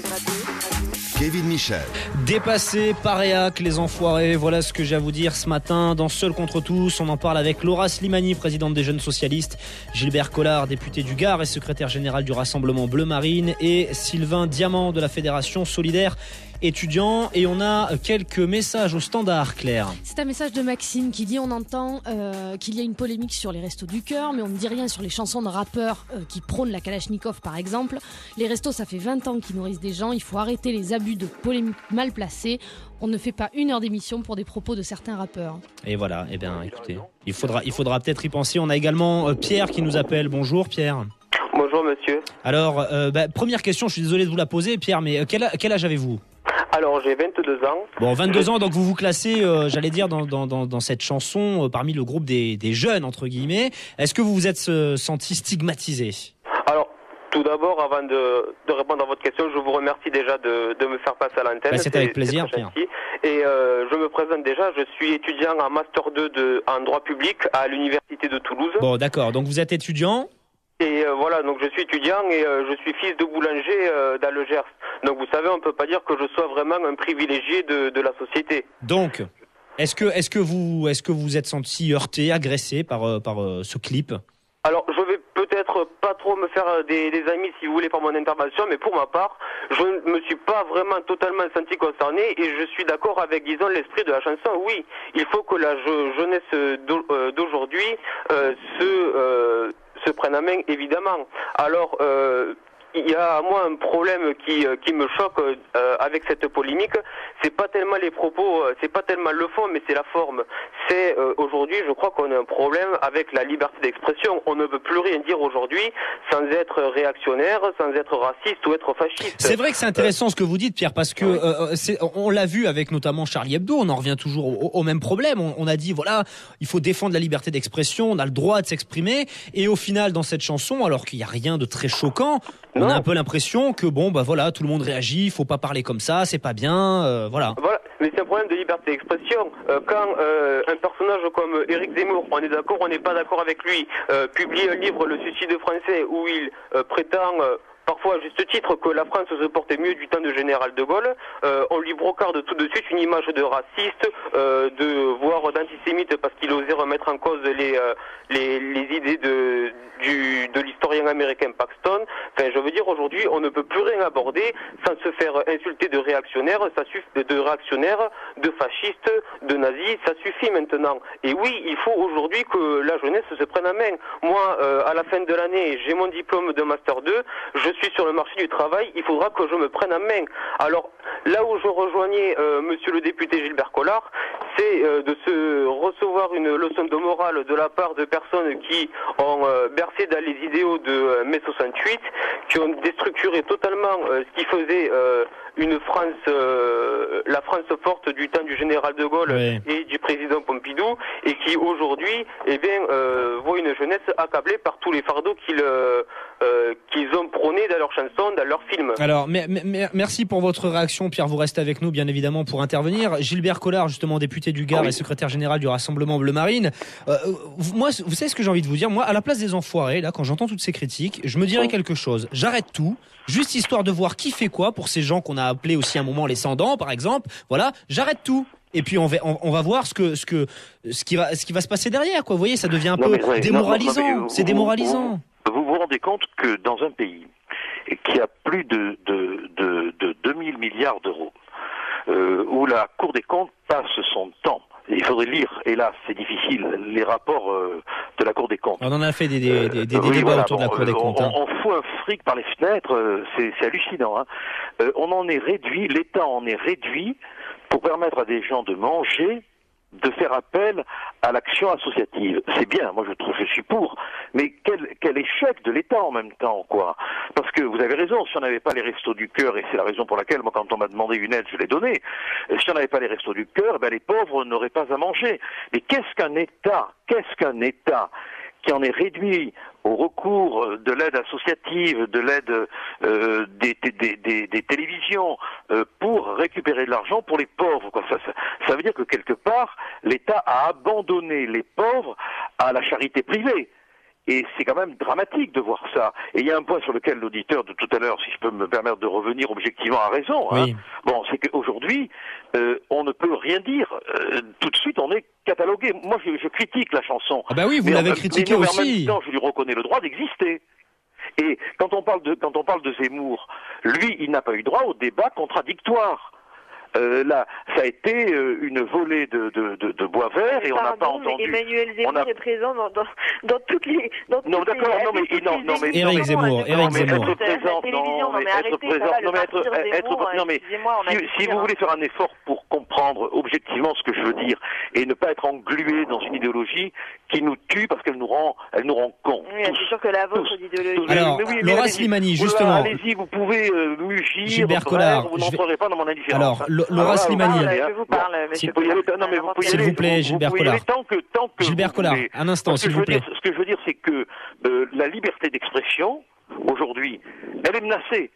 Kevin Michel. Dépassé par EAC, les enfoirés, voilà ce que j'ai à vous dire ce matin dans Seul contre tous. On en parle avec Laura Slimani, présidente des Jeunes Socialistes, Gilbert Collard, député du Gard et secrétaire général du Rassemblement Bleu Marine, et Sylvain Diamant de la Fédération Solidaire Étudiants. Et on a quelques messages au standard, Claire. C'est un message de Maxime qui dit: on entend qu'il y a une polémique sur les Restos du Cœur, mais on ne dit rien sur les chansons de rappeurs qui prônent la Kalachnikov par exemple. Les restos, ça fait 20 ans qu'ils nourrissent des gens. Il faut arrêter les abus de polémiques mal placées. On ne fait pas 1 heure d'émission pour des propos de certains rappeurs. Et voilà, eh bien écoutez, il faudra peut-être y penser. On a également Pierre qui nous appelle. Bonjour Pierre. Bonjour monsieur. Alors, première question, je suis désolé de vous la poser Pierre, mais quel âge avez-vous ? Alors j'ai 22 ans. Bon, 22 ans, donc vous vous classez, j'allais dire, dans cette chanson, parmi le groupe des jeunes, entre guillemets. Est-ce que vous vous êtes senti stigmatisé ? Alors, tout d'abord, avant de répondre à votre question, je vous remercie déjà de me faire passer à l'antenne. C'est avec plaisir, Pierre. Et je me présente déjà, je suis étudiant en Master 2 en droit public à l'Université de Toulouse. Bon, d'accord, donc vous êtes étudiant ? Et voilà, donc je suis étudiant et je suis fils de boulanger dans le Gers. Donc vous savez, on peut pas dire que je sois vraiment un privilégié de la société. Donc, est-ce que vous êtes senti heurté, agressé par ce clip ? Alors, je vais peut-être pas trop me faire des amis, si vous voulez, par mon intervention, mais pour ma part, je ne me suis pas vraiment totalement senti concerné et je suis d'accord avec, disons, l'esprit de la chanson. Oui, il faut que la jeunesse d'aujourd'hui se prenne en main, évidemment. Alors, il y a à moi un problème qui me choque avec cette polémique. C'est pas tellement les propos, c'est pas tellement le fond, mais c'est la forme. C'est aujourd'hui, je crois qu'on a un problème avec la liberté d'expression. On ne peut plus rien dire aujourd'hui sans être réactionnaire, sans être raciste ou être fasciste. C'est vrai que c'est intéressant ce que vous dites, Pierre, parce que on l'a vu avec notamment Charlie Hebdo. On en revient toujours au même problème. On a dit voilà, il faut défendre la liberté d'expression, on a le droit de s'exprimer, et au final, dans cette chanson, alors qu'il y a rien de très choquant, on a un peu l'impression que bon, bah voilà, tout le monde réagit, faut pas parler comme ça, c'est pas bien, voilà. Voilà, mais c'est un problème de liberté d'expression. Quand un personnage comme Éric Zemmour, on est d'accord, on n'est pas d'accord avec lui, publie un livre, Le Suicide français, où il prétend parfois à juste titre que la France se portait mieux du temps de Général de Gaulle, on lui brocarde tout de suite une image de raciste, voire d'antisémite, parce qu'il osait remettre en cause les idées de l'historien américain Paxton. Enfin, je veux dire, aujourd'hui, on ne peut plus rien aborder sans se faire insulter de réactionnaires, de fascistes, de nazis, ça suffit maintenant. Et oui, il faut aujourd'hui que la jeunesse se prenne en main. Moi, à la fin de l'année, j'ai mon diplôme de Master 2, je suis sur le marché du travail, il faudra que je me prenne en main. Alors, là où je rejoignais monsieur le député Gilbert Collard, c'est de se recevoir une leçon de morale de la part de personnes qui ont bercé dans les idéaux de mai 68, qui ont déstructuré totalement ce qui faisait une France, la France forte du temps du général de Gaulle et du président Pompidou, et qui aujourd'hui, voit une jeunesse accablée par tous les fardeaux qu'ils ont prônés dans leurs chansons, dans leurs films. Alors, merci pour votre réaction, Pierre. Vous restez avec nous, bien évidemment, pour intervenir. Gilbert Collard, justement, député du Gard et secrétaire général du Rassemblement Bleu Marine. Moi, vous savez ce que j'ai envie de vous dire? Moi, à la place des enfoirés, là, quand j'entends toutes ces critiques, je me dirais quelque chose. J'arrête tout. Juste histoire de voir qui fait quoi pour ces gens qu'on a appelés aussi à un moment les sans-dents, par exemple. Voilà, j'arrête tout. Et puis on va voir ce qui va se passer derrière, quoi. Vous voyez, ça devient un peu démoralisant. C'est démoralisant. Vous vous rendez compte que dans un pays qui a plus de 2000 milliards d'euros, où la Cour des comptes passe son temps, il faudrait lire, hélas, c'est difficile, les rapports de la Cour des comptes. On en a fait des débats autour de la Cour des comptes. On fout un fric par les fenêtres, c'est hallucinant. On en est réduit, l'État en est réduit pour permettre à des gens de manger, de faire appel à l'action associative. C'est bien, moi je suis pour, mais quel échec de l'État en même temps, quoi. Parce que vous avez raison, si on n'avait pas les restos du cœur, et c'est la raison pour laquelle, moi, quand on m'a demandé une aide, je l'ai donnée, si on n'avait pas les restos du cœur, les pauvres n'auraient pas à manger. Mais qu'est-ce qu'un État qui en est réduit au recours de l'aide associative, de l'aide des télévisions pour récupérer de l'argent pour les pauvres, quoi. Ça veut dire que quelque part, l'État a abandonné les pauvres à la charité privée. Et c'est quand même dramatique de voir ça. Et il y a un point sur lequel l'auditeur de tout à l'heure, si je peux me permettre de revenir objectivement, a raison. Oui. Bon, c'est qu'aujourd'hui, on ne peut rien dire. Tout de suite, on est catalogué. Moi, je critique la chanson. Ah bah oui, vous l'avez critiqué aussi. Mais en même temps, je lui reconnais le droit d'exister. Et quand on parle de Zemmour, lui, il n'a pas eu droit au débat contradictoire. Là, ça a été une volée de bois vert et on n'a pas entendu. Emmanuel Zemmour est présent dans toutes les. Non, d'accord, Éric Zemmour. Si vous voulez faire un effort pour comprendre objectivement ce que je veux dire et ne pas être englué dans une idéologie qui nous tue parce qu'elle nous rend cons. Oui, c'est sûr que la vôtre d'idéologie. Alors, Laura Slimani, justement. Allez-y, vous pouvez mugir. Gilbert Collard. Vous n'entrerez pas dans mon indifférence. Alors, Laura Slimani. Je vous parle, monsieur. S'il vous plaît, Gilbert Collard. Gilbert Collard, un instant, s'il vous plaît. Ce que je veux dire, c'est que la liberté d'expression, aujourd'hui, elle est menacée.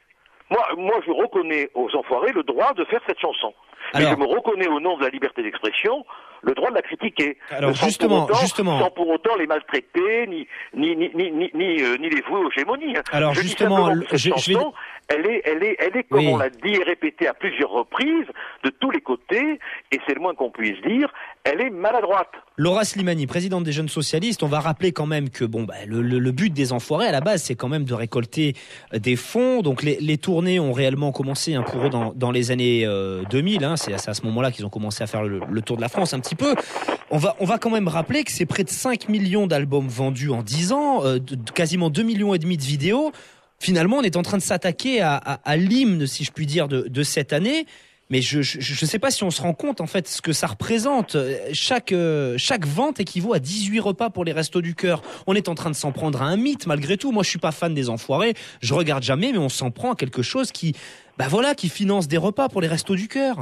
Moi, je reconnais aux enfoirés le droit de faire cette chanson. Mais je me reconnais au nom de la liberté d'expression le droit de la critiquer. Alors justement, sans pour autant les maltraiter, ni les vouer aux gémonies. Alors justement, elle est comme on l'a dit et répété à plusieurs reprises, de tous les côtés, et c'est le moins qu'on puisse dire, elle est maladroite. Laura Slimani, présidente des Jeunes Socialistes, on va rappeler quand même que le but des enfoirés à la base, c'est quand même de récolter des fonds. Donc les tournées ont réellement commencé pour eux dans les années 2000. C'est à ce moment-là qu'ils ont commencé à faire le tour de la France un petit peu. On va quand même rappeler que c'est près de 5 millions d'albums vendus en 10 ans, quasiment 2,5 millions de vidéos. Finalement, on est en train de s'attaquer à l'hymne, si je puis dire, de cette année. Mais je sais pas si on se rend compte en fait ce que ça représente. Chaque vente équivaut à 18 repas pour les Restos du Cœur. On est en train de s'en prendre à un mythe malgré tout. Moi, je suis pas fan des enfoirés. Je regarde jamais, mais on s'en prend à quelque chose qui finance des repas pour les Restos du Cœur.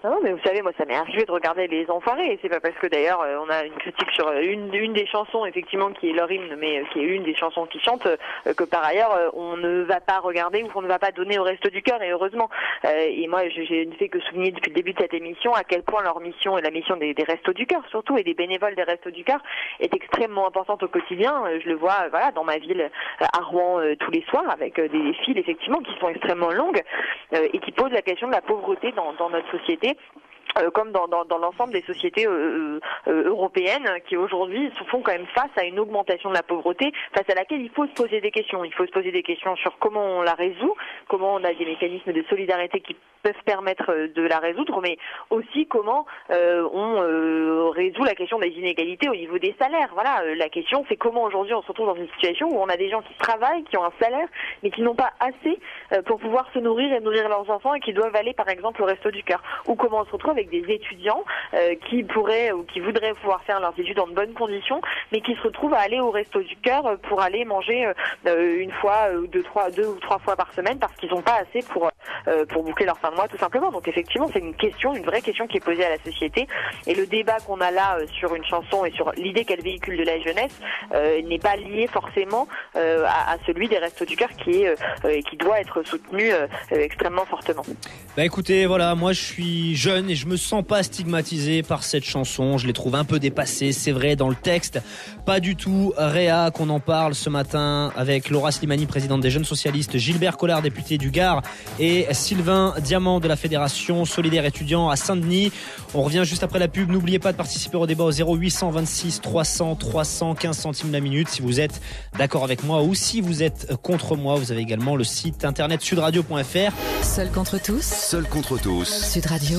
Non, mais vous savez, moi, ça m'est arrivé de regarder les enfoirés. C'est pas parce que d'ailleurs, on a une critique sur une des chansons, effectivement, qui est leur hymne, mais qui est une des chansons qui chantent, que par ailleurs, on ne va pas regarder ou qu'on ne va pas donner au Resto du Cœur, et heureusement. Et moi, je ne fais que souligner depuis le début de cette émission à quel point leur mission et la mission des Restos du Cœur, surtout, et des bénévoles des Restos du Cœur, est extrêmement importante au quotidien. Je le vois, dans ma ville, à Rouen, tous les soirs, avec des files, effectivement, qui sont extrêmement longues, et qui posent la question de la pauvreté dans notre société. comme dans l'ensemble des sociétés européennes qui aujourd'hui se font quand même face à une augmentation de la pauvreté, face à laquelle il faut se poser des questions. Il faut se poser des questions sur comment on la résout, comment on a des mécanismes de solidarité qui peuvent permettre de la résoudre, mais aussi comment on résout la question des inégalités au niveau des salaires. Voilà, la question c'est comment aujourd'hui on se retrouve dans une situation où on a des gens qui travaillent, qui ont un salaire, mais qui n'ont pas assez pour pouvoir se nourrir et nourrir leurs enfants et qui doivent aller par exemple au Resto du Cœur. Ou comment on se retrouve avec des étudiants qui pourraient ou qui voudraient pouvoir faire leurs études dans de bonnes conditions, mais qui se retrouvent à aller au Resto du Cœur pour aller manger une fois, deux ou trois fois par semaine parce qu'ils n'ont pas assez pour boucler leur fin de mois tout simplement. Donc effectivement c'est une vraie question qui est posée à la société, et le débat qu'on a là sur une chanson et sur l'idée qu'elle véhicule de la jeunesse n'est pas lié forcément à celui des Restos du Cœur qui doit être soutenu extrêmement fortement. Bah écoutez, voilà, moi je suis jeune et je me sens pas stigmatisé par cette chanson, je les trouve un peu dépassée, c'est vrai, dans le texte, pas du tout réa qu'on en parle ce matin avec Laura Slimani, présidente des Jeunes Socialistes, Gilbert Collard, député du Gard, et Sylvain Diamant de la Fédération Solidaire Étudiant à Saint-Denis. On revient juste après la pub, n'oubliez pas de participer au débat au 0826 300 315 centimes la minute si vous êtes d'accord avec moi ou si vous êtes contre moi. Vous avez également le site internet sudradio.fr. Seul contre tous. Seul contre tous. Sud Radio.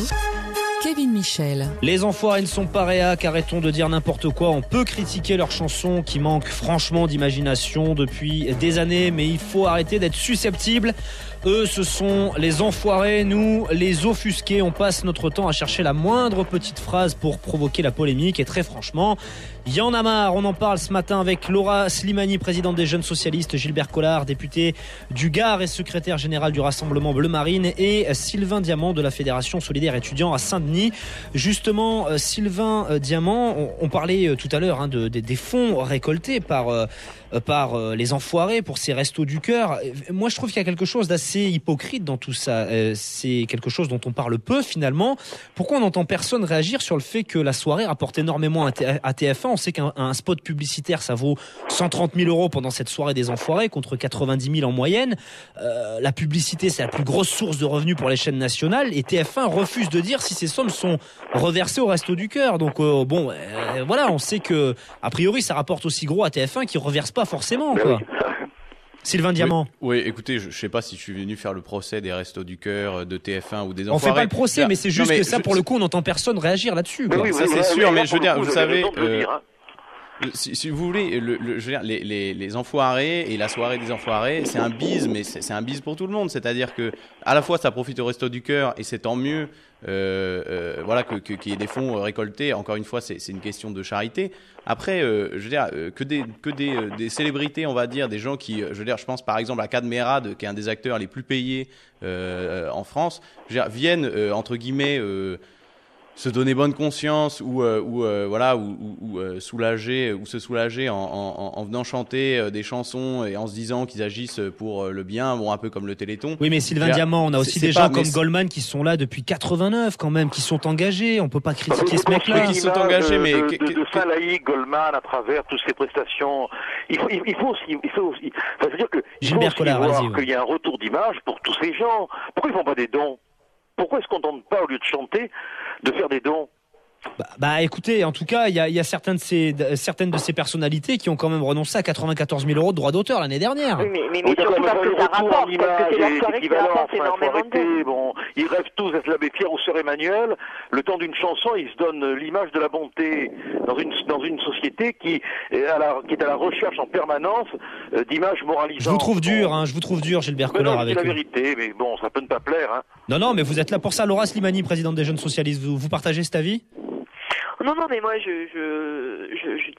Kevin Michel. Les enfoirés ne sont pas réacs, arrêtons de dire n'importe quoi. On peut critiquer leurs chansons qui manquent franchement d'imagination depuis des années, mais il faut arrêter d'être susceptible. Eux, ce sont les enfoirés, nous, les offusqués. On passe notre temps à chercher la moindre petite phrase pour provoquer la polémique. Et très franchement, il y en a marre. On en parle ce matin avec Laura Slimani, présidente des Jeunes Socialistes, Gilbert Collard, député du Gard et secrétaire général du Rassemblement Bleu Marine, et Sylvain Diamant de la Fédération Solidaire Étudiant à Saint-Denis. Justement, Sylvain Diamant, on parlait tout à l'heure des fonds récoltés par les enfoirés pour ces Restos du Cœur. Moi, je trouve qu'il y a quelque chose d'assez hypocrite dans tout ça. C'est quelque chose dont on parle peu finalement. Pourquoi on n'entend personne réagir sur le fait que la soirée rapporte énormément à TF1 ? On sait qu'un spot publicitaire, ça vaut 130 000 € pendant cette soirée des enfoirés, contre 90 000 en moyenne. La publicité, c'est la plus grosse source de revenus pour les chaînes nationales, et TF1 refuse de dire si ces sommes sont reversées au Resto du Cœur. Donc voilà, on sait que a priori ça rapporte aussi gros à TF1 qui reverse pas forcément, quoi. Sylvain Diamant. Oui, écoutez, je sais pas si je suis venu faire le procès des Restos du Cœur, de TF1 ou des enfoirés. On fait pas le procès, mais c'est juste que ça, pour le coup, on n'entend personne réagir là-dessus, quoi. Oui, ça c'est sûr, mais je veux dire, vous savez, si vous voulez, je veux dire, les enfoirés et la soirée des enfoirés, c'est un bise, mais c'est un bise pour tout le monde. C'est-à-dire que à la fois ça profite au Resto du Cœur et c'est tant mieux, voilà, qu'il y ait des fonds récoltés. Encore une fois, c'est une question de charité. Après, je veux dire, que des célébrités, on va dire, des gens qui, je veux dire, je pense par exemple à Kad Merad, qui est un des acteurs les plus payés en France, je veux dire, viennent entre guillemets se donner bonne conscience ou soulager ou se soulager en venant chanter des chansons et en se disant qu'ils agissent pour le bien, bon, un peu comme le Téléthon. Oui, mais Sylvain Diamant, on a aussi des gens comme Goldman qui sont là depuis 89 quand même, qui sont engagés. On peut pas critiquer ce mec-là. Qui sont engagés, mais de Saint-Laïc, Goldman, à travers toutes ces prestations, il faut aussi. Ça veut dire que Gilbert Collard, voir qu'il y a un retour d'image pour tous ces gens. Pourquoi ils font pas des dons? Pourquoi est-ce qu'on ne tente pas, au lieu de chanter, de faire des dons? Bah écoutez, en tout cas, il y a certaines de ces personnalités qui ont quand même renoncé à 94 000 € de droits d'auteur l'année dernière. Oui, mais surtout parce que ça rapporte, parce que c'est leur soirée qui rapporte énormément de dons. Bon, ils rêvent tous d'être l'abbé Pierre ou sœur Emmanuel. Le temps d'une chanson, ils se donnent l'image de la bonté dans une société qui est à la recherche en permanence d'images moralisantes. Je vous trouve dur, Gilbert Collard, avec eux. C'est la vérité, mais bon, ça peut ne pas plaire, hein. Non, mais vous êtes là pour ça. Laura Slimani, présidente des Jeunes Socialistes, vous partagez cet avis? Non, mais moi, je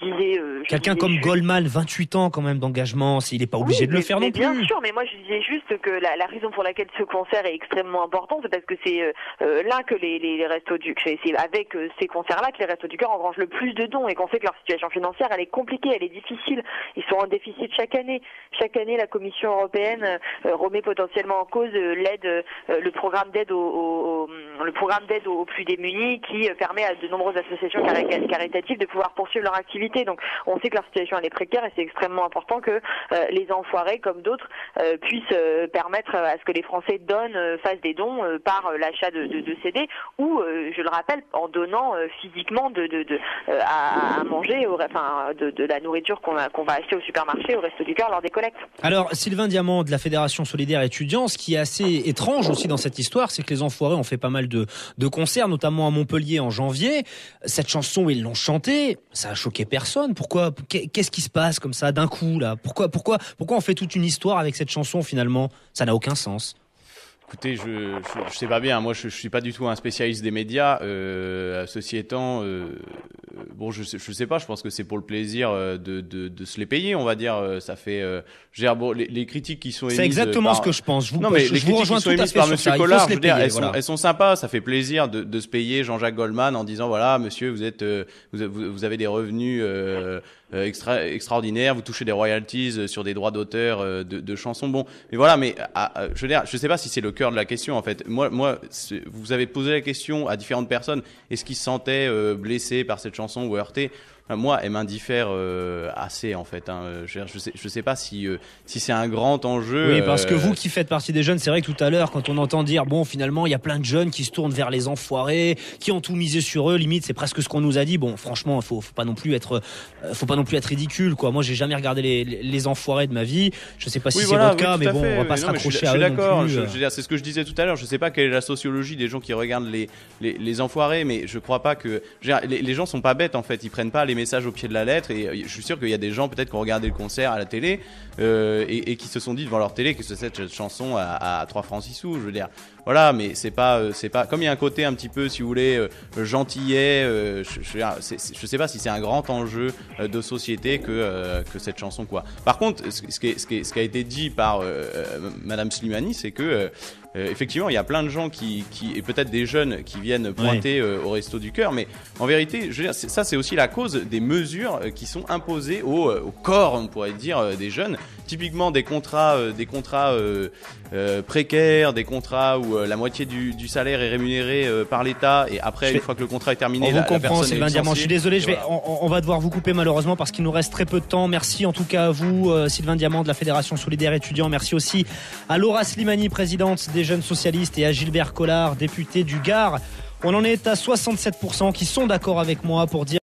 disais... Quelqu'un comme Goldman, 28 ans quand même d'engagement, il n'est pas obligé de le faire non plus. Bien sûr, mais moi je disais juste que la raison pour laquelle ce concert est extrêmement important, c'est parce que c'est là que les Restos du Cœur, c'est avec ces concerts-là que les Restos du Cœur engrangent le plus de dons et qu'on sait que leur situation financière, elle est compliquée, elle est difficile. Ils sont en déficit chaque année. Chaque année, la Commission européenne remet potentiellement en cause le programme d'aide aux plus démunis qui permet à de nombreuses associations associations caritatives de pouvoir poursuivre leur activité. Donc on sait que leur situation elle est précaire et c'est extrêmement important que les enfoirés comme d'autres puissent permettre à ce que les Français donnent, fassent des dons par l'achat de CD ou, je le rappelle, en donnant physiquement à manger, de la nourriture qu'on va acheter au supermarché, au Resto du Cœur lors des collectes. Alors Sylvain Diamant de la Fédération Solidaire Étudiants, ce qui est assez étrange aussi dans cette histoire, c'est que les enfoirés ont fait pas mal de concerts, notamment à Montpellier en janvier. Cette chanson, ils l'ont chantée, ça a choqué personne. Pourquoi? Qu'est-ce qui se passe comme ça d'un coup là? Pourquoi on fait toute une histoire avec cette chanson finalement? Ça n'a aucun sens. Écoutez, je sais pas bien. Moi, je suis pas du tout un spécialiste des médias. Ceci étant, bon, je sais pas. Je pense que c'est pour le plaisir de se les payer, on va dire. Ça fait, bon, les critiques qui sont émises. C'est exactement ce que je pense. Les critiques qui sont émises par Monsieur Collard, je veux dire, elles sont sympas. Ça fait plaisir de se payer Jean-Jacques Goldman en disant voilà, monsieur, vous avez des revenus extraordinaires, vous touchez des royalties sur des droits d'auteur de chansons. Bon, mais voilà, je veux dire, je sais pas si c'est le cœur de la question en fait. Moi, vous avez posé la question à différentes personnes. Est-ce qu'ils se sentaient blessés par cette chanson ou heurtés? Moi, elle m'indiffère assez en fait. Je sais pas si c'est un grand enjeu. Oui, parce que vous qui faites partie des jeunes, c'est vrai que tout à l'heure, quand on entend dire bon, finalement, il y a plein de jeunes qui se tournent vers les enfoirés, qui ont tout misé sur eux. Limite, c'est presque ce qu'on nous a dit. Bon, franchement, faut pas non plus être ridicule, quoi. Moi, j'ai jamais regardé les enfoirés de ma vie. Je sais pas si c'est votre cas, mais bon, on va pas se raccrocher à eux. Je suis d'accord. C'est ce que je disais tout à l'heure. Je sais pas quelle est la sociologie des gens qui regardent les enfoirés, mais je crois pas que les gens sont pas bêtes en fait. Ils prennent pas les messages au pied de la lettre et je suis sûr qu'il y a des gens peut-être qui ont regardé le concert à la télé et qui se sont dit devant leur télé que cette chanson à 3 francs 6 sous, je veux dire. Voilà, mais c'est pas comme il y a un côté un petit peu, si vous voulez, gentillet. Je sais pas si c'est un grand enjeu de société que cette chanson, quoi. Par contre, ce qui a été dit par Madame Slimani, c'est que effectivement, il y a plein de gens et peut-être des jeunes qui viennent pointer au Resto du Cœur, mais en vérité, je veux dire, ça c'est aussi la cause des mesures qui sont imposées au corps, on pourrait dire, des jeunes. Typiquement des contrats précaires, des contrats où la moitié du salaire est rémunéré par l'État et après, une fois que le contrat est terminé, la personne est licenciée. Je suis désolé, on va devoir vous couper malheureusement parce qu'il nous reste très peu de temps. Merci en tout cas à vous, Sylvain Diamant de la Fédération Solidaire Étudiants. Merci aussi à Laura Slimani, présidente des Jeunes Socialistes, et à Gilbert Collard, député du Gard. On en est à 67% qui sont d'accord avec moi pour dire